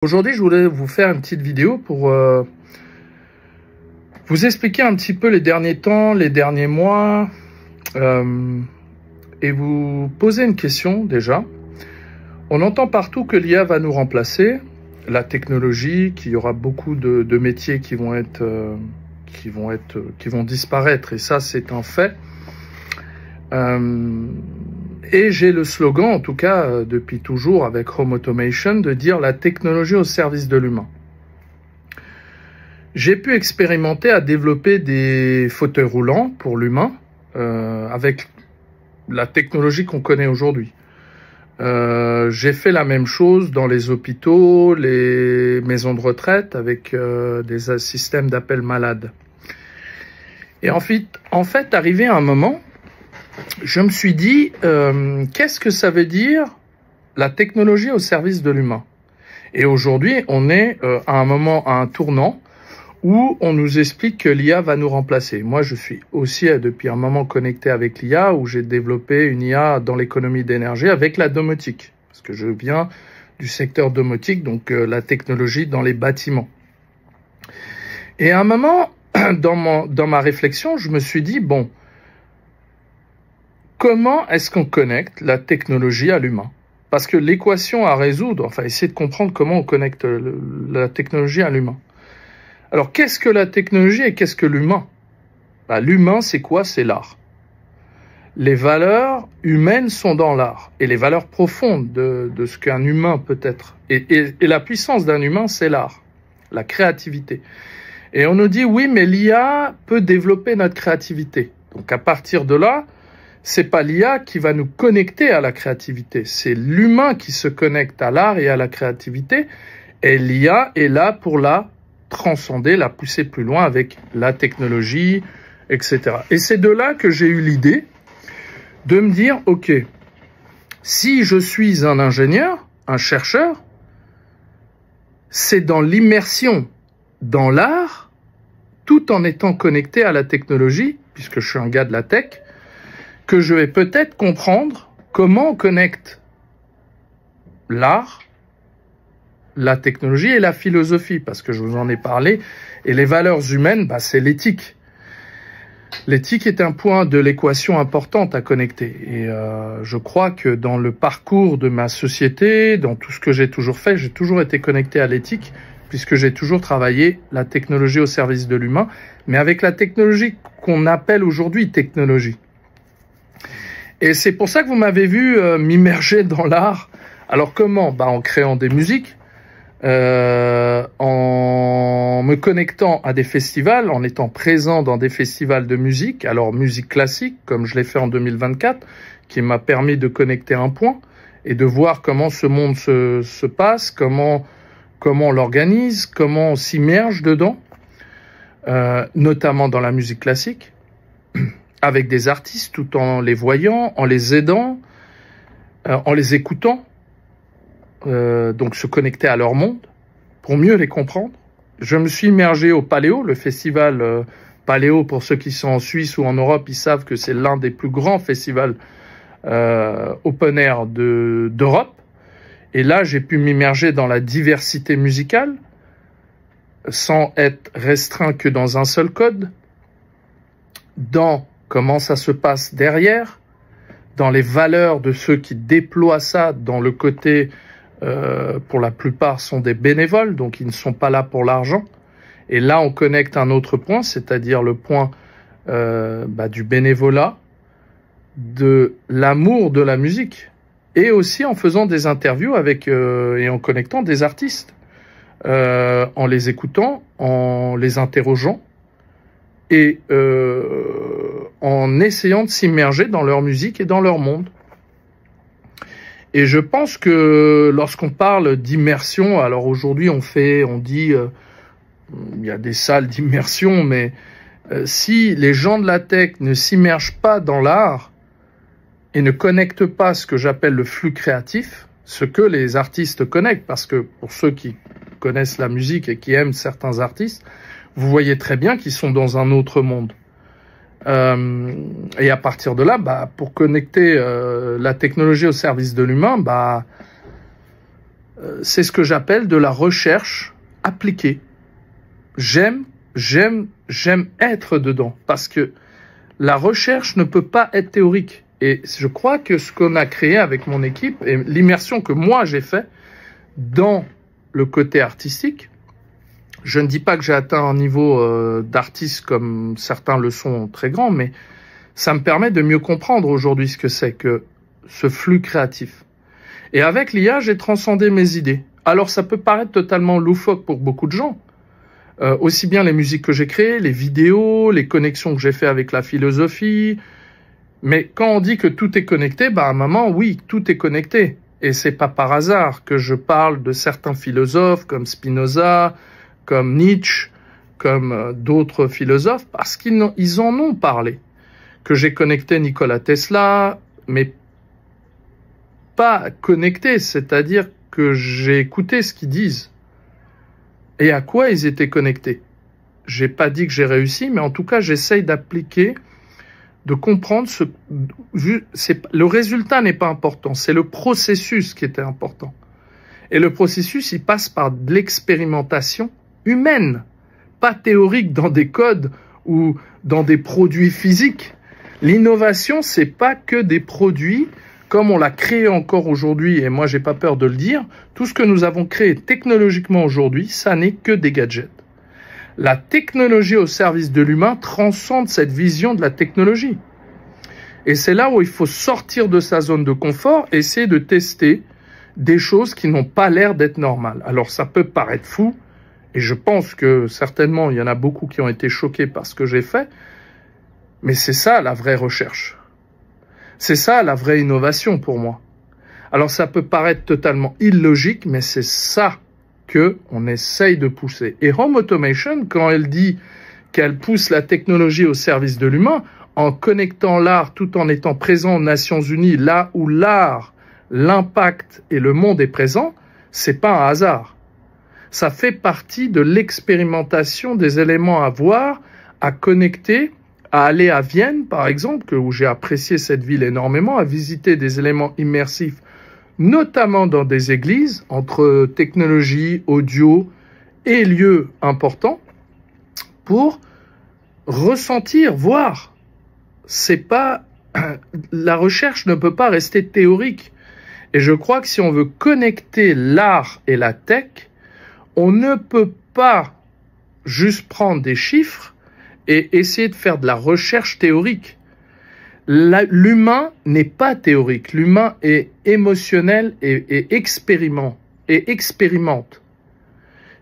Aujourd'hui, je voulais vous faire une petite vidéo pour vous expliquer un petit peu les derniers temps, les derniers mois, et vous poser une question déjà. On entend partout que l'IA va nous remplacer, la technologie, qu'il y aura beaucoup de métiers qui vont disparaître, et ça c'est un fait. Et j'ai le slogan, en tout cas depuis toujours avec Home Automation, de dire la technologie au service de l'humain. J'ai pu expérimenter à développer des fauteuils roulants pour l'humain avec la technologie qu'on connaît aujourd'hui. J'ai fait la même chose dans les hôpitaux, les maisons de retraite avec des systèmes d'appel malades. Et en fait, arrivé à un moment, je me suis dit, qu'est-ce que ça veut dire la technologie au service de l'humain? Et aujourd'hui, on est à un moment, à un tournant, où on nous explique que l'IA va nous remplacer. Moi, je suis aussi depuis un moment connecté avec l'IA, où j'ai développé une IA dans l'économie d'énergie avec la domotique. Parce que je viens du secteur domotique, donc la technologie dans les bâtiments. Et à un moment, dans ma réflexion, je me suis dit, bon, comment est-ce qu'on connecte la technologie à l'humain? Parce que l'équation à résoudre, enfin, essayer de comprendre comment on connecte la technologie à l'humain. Alors, qu'est-ce que la technologie et qu'est-ce que l'humain? L'humain, c'est quoi? C'est l'art. Les valeurs humaines sont dans l'art. Et les valeurs profondes de ce qu'un humain peut être. Et la puissance d'un humain, c'est l'art. La créativité. Et on nous dit, oui, mais l'IA peut développer notre créativité. Donc, à partir de là, c'est pas l'IA qui va nous connecter à la créativité. C'est l'humain qui se connecte à l'art et à la créativité. Et l'IA est là pour la transcender, la pousser plus loin avec la technologie, etc. Et c'est de là que j'ai eu l'idée de me dire, ok, si je suis un ingénieur, un chercheur, c'est dans l'immersion, dans l'art, tout en étant connecté à la technologie, puisque je suis un gars de la tech, que je vais peut-être comprendre comment on connecte l'art, la technologie et la philosophie, parce que je vous en ai parlé, et les valeurs humaines, c'est l'éthique. L'éthique est un point de l'équation importante à connecter, et je crois que dans le parcours de ma société, dans tout ce que j'ai toujours fait, j'ai toujours été connecté à l'éthique, puisque j'ai toujours travaillé la technologie au service de l'humain, mais avec la technologie qu'on appelle aujourd'hui technologie. Et c'est pour ça que vous m'avez vu m'immerger dans l'art. Alors comment? En créant des musiques, en me connectant à des festivals, en étant présent dans des festivals de musique, alors musique classique, comme je l'ai fait en 2024, qui m'a permis de connecter un point et de voir comment ce monde se passe, comment on l'organise, comment on s'immerge dedans, notamment dans la musique classique, avec des artistes, tout en les voyant, en les aidant, en les écoutant, donc se connecter à leur monde, pour mieux les comprendre. Je me suis immergé au Paléo, le festival Paléo, pour ceux qui sont en Suisse ou en Europe, ils savent que c'est l'un des plus grands festivals open air d'Europe. Et là, j'ai pu m'immerger dans la diversité musicale, sans être restreint que dans un seul code, dans comment ça se passe derrière, dans les valeurs de ceux qui déploient ça, dans le côté, pour la plupart, sont des bénévoles, donc ils ne sont pas là pour l'argent. Et là, on connecte un autre point, c'est-à-dire le point du bénévolat, de l'amour de la musique, et aussi en faisant des interviews avec et en connectant des artistes, en les écoutant, en les interrogeant, et en essayant de s'immerger dans leur musique et dans leur monde. Et je pense que lorsqu'on parle d'immersion, alors aujourd'hui on dit, il y a des salles d'immersion, mais si les gens de la tech ne s'immergent pas dans l'art et ne connectent pas ce que j'appelle le flux créatif, ce que les artistes connectent, parce que pour ceux qui connaissent la musique et qui aiment certains artistes, vous voyez très bien qu'ils sont dans un autre monde. Et à partir de là, pour connecter la technologie au service de l'humain, c'est ce que j'appelle de la recherche appliquée. J'aime être dedans parce que la recherche ne peut pas être théorique. Et je crois que ce qu'on a créé avec mon équipe et l'immersion que moi j'ai fait dans le côté artistique, je ne dis pas que j'ai atteint un niveau d'artiste comme certains le sont très grand, mais ça me permet de mieux comprendre aujourd'hui ce que c'est que ce flux créatif. Et avec l'IA, j'ai transcendé mes idées. Alors ça peut paraître totalement loufoque pour beaucoup de gens. Aussi bien les musiques que j'ai créées, les vidéos, les connexions que j'ai fait avec la philosophie. Mais quand on dit que tout est connecté, à un moment, oui, tout est connecté. Et c'est pas par hasard que je parle de certains philosophes comme Spinoza, comme Nietzsche, comme d'autres philosophes, parce qu'ils en ont parlé. Que j'ai connecté Nikola Tesla, mais pas connecté, c'est-à-dire que j'ai écouté ce qu'ils disent. Et à quoi ils étaient connectés. J'ai pas dit que j'ai réussi, mais en tout cas, j'essaye d'appliquer, de comprendre le résultat n'est pas important, c'est le processus qui était important. Et le processus, il passe par de l'expérimentation humaine, pas théorique dans des codes ou dans des produits physiques. L'innovation, c'est pas que des produits comme on l'a créé encore aujourd'hui, et moi j'ai pas peur de le dire, tout ce que nous avons créé technologiquement aujourd'hui, ça n'est que des gadgets. La technologie au service de l'humain transcende cette vision de la technologie. Et c'est là où il faut sortir de sa zone de confort, essayer de tester des choses qui n'ont pas l'air d'être normales. Alors ça peut paraître fou, et je pense que certainement il y en a beaucoup qui ont été choqués par ce que j'ai fait, mais c'est ça la vraie recherche. C'est ça la vraie innovation pour moi. Alors ça peut paraître totalement illogique, mais c'est ça que on essaye de pousser. Et Home Automation, quand elle dit qu'elle pousse la technologie au service de l'humain, en connectant l'art tout en étant présent aux Nations Unies, là où l'art, l'impact et le monde est présent, c'est pas un hasard. Ça fait partie de l'expérimentation des éléments à voir, à connecter, à aller à Vienne, par exemple, où j'ai apprécié cette ville énormément, à visiter des éléments immersifs, notamment dans des églises, entre technologie, audio et lieux importants, pour ressentir, voir. C'est pas, la recherche ne peut pas rester théorique. Et je crois que si on veut connecter l'art et la tech, on ne peut pas juste prendre des chiffres et essayer de faire de la recherche théorique. L'humain n'est pas théorique. L'humain est émotionnel et expérimente.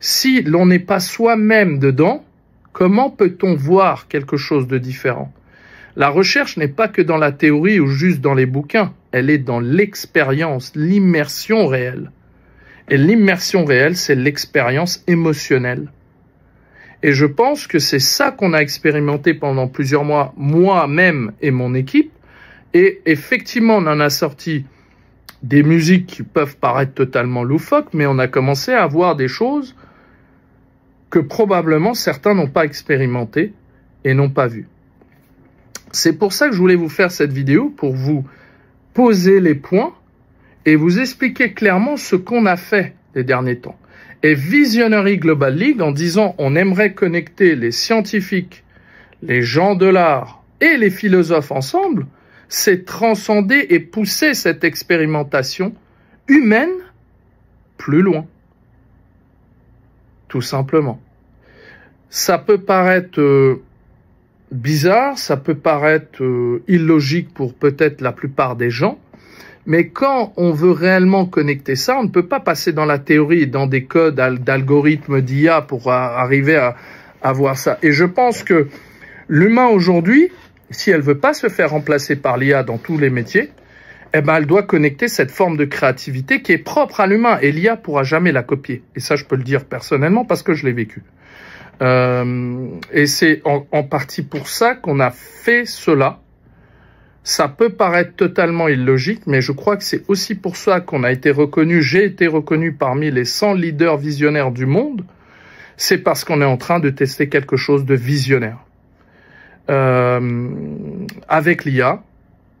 Si l'on n'est pas soi-même dedans, comment peut-on voir quelque chose de différent? La recherche n'est pas que dans la théorie ou juste dans les bouquins. Elle est dans l'expérience, l'immersion réelle. Et l'immersion réelle, c'est l'expérience émotionnelle. Et je pense que c'est ça qu'on a expérimenté pendant plusieurs mois, moi-même et mon équipe. Et effectivement, on en a sorti des musiques qui peuvent paraître totalement loufoques, mais on a commencé à voir des choses que probablement certains n'ont pas expérimentées et n'ont pas vues. C'est pour ça que je voulais vous faire cette vidéo, pour vous poser les points et vous expliquer clairement ce qu'on a fait les derniers temps. Et Visionary Global League, en disant on aimerait connecter les scientifiques, les gens de l'art et les philosophes ensemble, c'est transcender et pousser cette expérimentation humaine plus loin. Tout simplement. Ça peut paraître bizarre, ça peut paraître illogique pour peut-être la plupart des gens, mais quand on veut réellement connecter ça, on ne peut pas passer dans la théorie, dans des codes d'algorithmes d'IA pour arriver à voir ça. Et je pense que l'humain aujourd'hui, si elle veut pas se faire remplacer par l'IA dans tous les métiers, eh ben, elle doit connecter cette forme de créativité qui est propre à l'humain. Et l'IA pourra jamais la copier. Et ça, je peux le dire personnellement parce que je l'ai vécu. Et c'est en partie pour ça qu'on a fait cela. Ça peut paraître totalement illogique, mais je crois que c'est aussi pour ça qu'on a été reconnu, j'ai été reconnu parmi les 100 leaders visionnaires du monde. C'est parce qu'on est en train de tester quelque chose de visionnaire. Avec l'IA,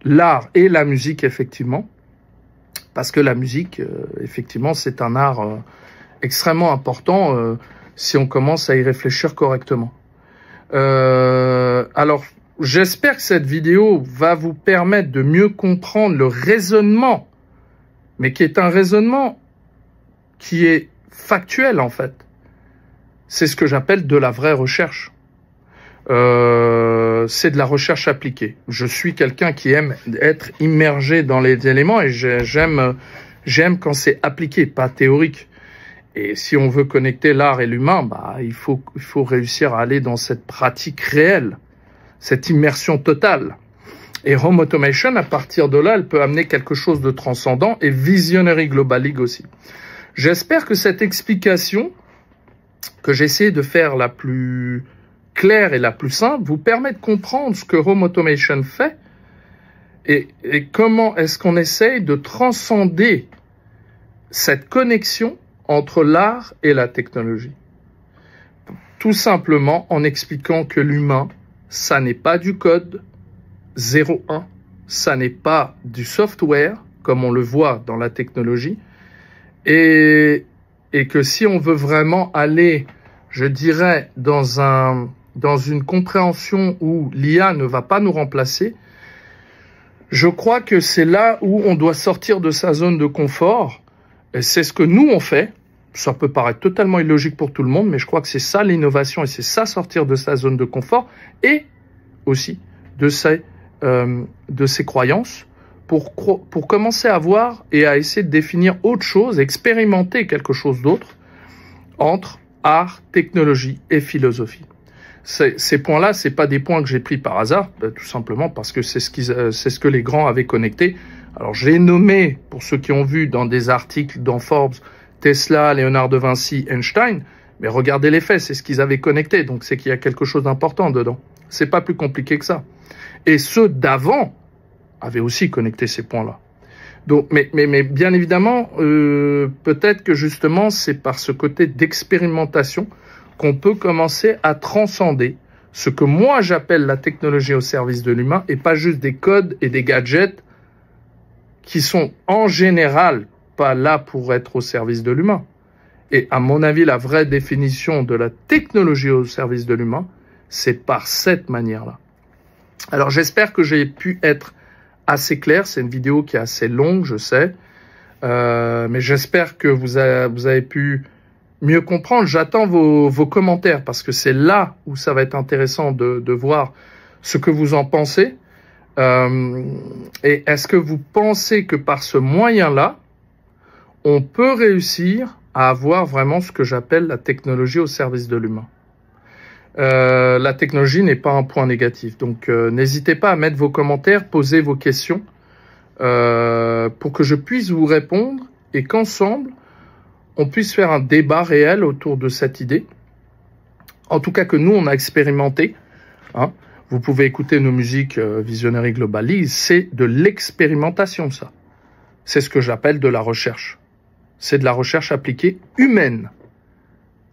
l'art et la musique, effectivement. Parce que la musique, effectivement, c'est un art extrêmement important si on commence à y réfléchir correctement. Alors, j'espère que cette vidéo va vous permettre de mieux comprendre le raisonnement, mais qui est un raisonnement qui est factuel en fait. C'est ce que j'appelle de la vraie recherche. C'est de la recherche appliquée. Je suis quelqu'un qui aime être immergé dans les éléments et j'aime quand c'est appliqué, pas théorique. Et si on veut connecter l'art et l'humain, bah, il faut réussir à aller dans cette pratique réelle, cette immersion totale. Et Home Automation, à partir de là, elle peut amener quelque chose de transcendant et Visionary Global League aussi. J'espère que cette explication que j'essaie de faire la plus claire et la plus simple vous permet de comprendre ce que Home Automation fait et comment est-ce qu'on essaye de transcender cette connexion entre l'art et la technologie. Tout simplement en expliquant que l'humain, ça n'est pas du code 0-1, ça n'est pas du software, comme on le voit dans la technologie, et que si on veut vraiment aller, je dirais, dans une compréhension où l'IA ne va pas nous remplacer, je crois que c'est là où on doit sortir de sa zone de confort. Et c'est ce que nous on fait. Ça peut paraître totalement illogique pour tout le monde, mais je crois que c'est ça l'innovation et c'est ça sortir de sa zone de confort et aussi de ses croyances pour commencer à voir et à essayer de définir autre chose, expérimenter quelque chose d'autre entre art, technologie et philosophie. Ces points-là, c'est pas des points que j'ai pris par hasard, tout simplement parce que c'est ce que les grands avaient connecté. Alors j'ai nommé, pour ceux qui ont vu dans des articles dans Forbes, Tesla, Léonard de Vinci, Einstein, mais regardez les faits, c'est ce qu'ils avaient connecté, donc c'est qu'il y a quelque chose d'important dedans. C'est pas plus compliqué que ça. Et ceux d'avant avaient aussi connecté ces points-là. Donc, mais bien évidemment, peut-être que justement, c'est par ce côté d'expérimentation qu'on peut commencer à transcender ce que moi j'appelle la technologie au service de l'humain et pas juste des codes et des gadgets qui sont en général pas là pour être au service de l'humain. Et à mon avis, la vraie définition de la technologie au service de l'humain, c'est par cette manière-là. Alors j'espère que j'ai pu être assez clair. C'est une vidéo qui est assez longue, je sais. Mais j'espère que vous avez pu mieux comprendre. J'attends vos commentaires parce que c'est là où ça va être intéressant de voir ce que vous en pensez. Et est-ce que vous pensez que par ce moyen-là, on peut réussir à avoir vraiment ce que j'appelle la technologie au service de l'humain? La technologie n'est pas un point négatif. Donc, n'hésitez pas à mettre vos commentaires, poser vos questions pour que je puisse vous répondre et qu'ensemble, on puisse faire un débat réel autour de cette idée. En tout cas, que nous, on a expérimenté. Hein. Vous pouvez écouter nos musiques Visionary Global League. C'est de l'expérimentation, ça. C'est ce que j'appelle de la recherche. C'est de la recherche appliquée humaine.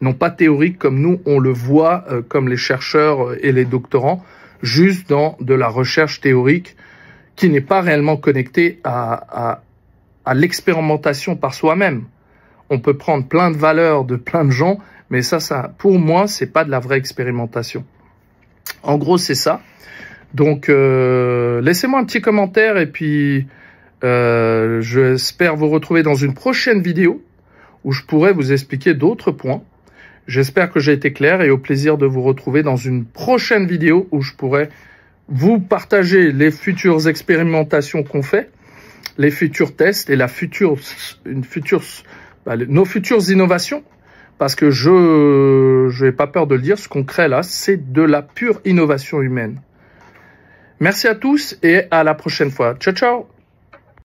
Non pas théorique comme nous, on le voit comme les chercheurs et les doctorants, juste dans de la recherche théorique qui n'est pas réellement connectée à l'expérimentation par soi-même. On peut prendre plein de valeurs de plein de gens, mais ça pour moi, c'est pas de la vraie expérimentation. En gros, c'est ça. Donc, laissez-moi un petit commentaire et puis j'espère vous retrouver dans une prochaine vidéo où je pourrai vous expliquer d'autres points. J'espère que j'ai été clair et au plaisir de vous retrouver dans une prochaine vidéo où je pourrai vous partager les futures expérimentations qu'on fait, les futurs tests et nos futures innovations. Parce que je n'ai pas peur de le dire, ce qu'on crée là, c'est de la pure innovation humaine. Merci à tous et à la prochaine fois. Ciao, ciao!